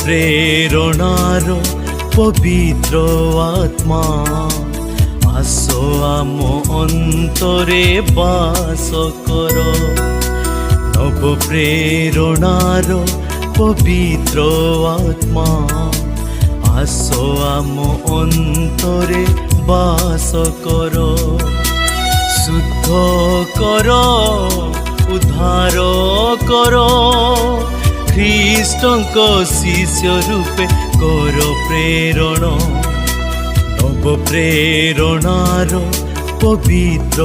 প্রেরণার পবিত্র আত্মা আসো আম অন্তরে বাস কর। নব প্রেরণার পবিত্র আত্মা আসো আম অন্তরে বাস কর। শুদ্ধ কর, উদ্ধার কর, খ্রিস্টଙ୍କ শিষ্য রূপে কর প্রেরণ। নব প্রেরণার পবিত্র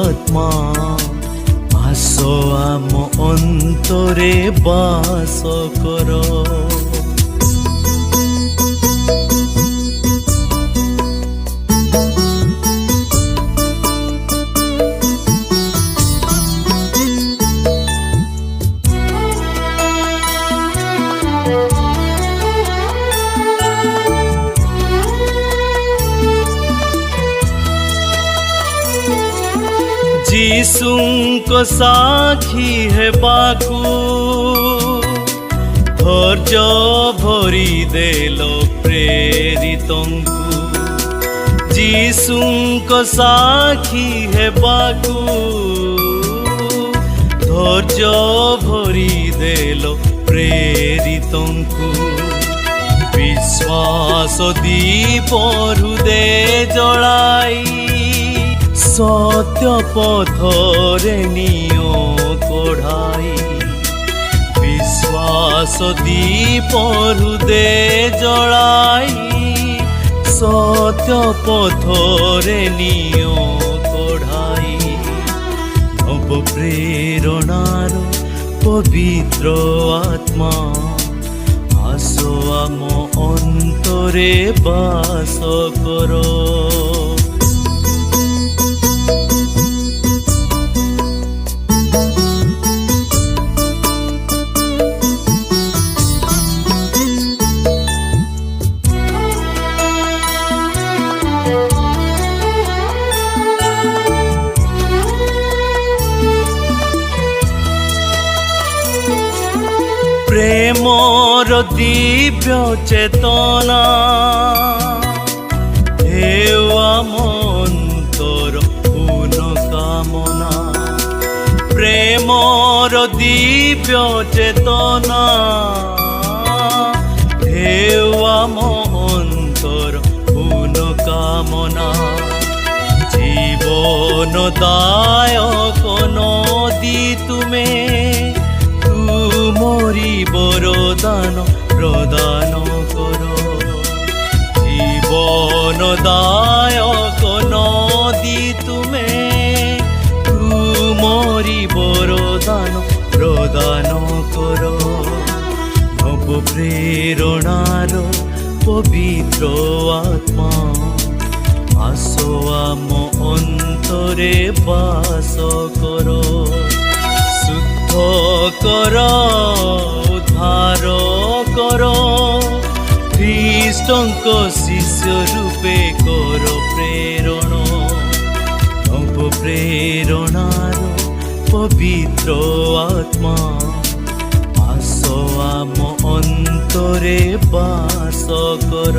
আত্মা আসো আম অন্তরে বাস কর। ଯୀଶୁଙ୍କ ସାକ୍ଷୀ ହେବାକୁ ଧୈର୍ଯ୍ୟ ଭରି ଦେଲ ପ୍ରେରିତଙ୍କୁ। ଯୀଶୁଙ୍କ ସାକ୍ଷୀ ହେବାକୁ ଧୈର୍ଯ୍ୟ ଭରି ଦେଲ ପ୍ରେରିତଙ୍କୁ। ବିଶ୍ୱାସ ଦୀପ ହୃଦେ ଜଳାଇ সত্য পথরে নিয় কঢ়াই। বিশ্বাস দীপ হৃদে জলাই সত্য পথরে নিয় কঢ়াই। নব প্রেরণার পবিত্র আত্মা আসো আম অন্তরে বাস কর। প্রেমর দিব্য চেতনা হেউ আম অন্তর পূর্ণ কামনা। প্রেমর দিব্য চেতনা হেউ আম অন্তর পূর্ণ কামনা। জীবন দায়ক নদী তুমে মোরি বরদান প্রদান কর। জীবন দায়ক নদী তুমে মোরি বরদান প্রদান কর। নব প্রেরণার পবিত্র আত্মা আসো আম অন্তরে বাস কর। শুদ্ধ কর, উদ্ধার কর, খ্রিস্টଙ୍କ শিষ্য রূপে কর প্রেরণ। নব প্রেরণার পবিত্র আত্মা আসো আম অন্তরে বাস কর।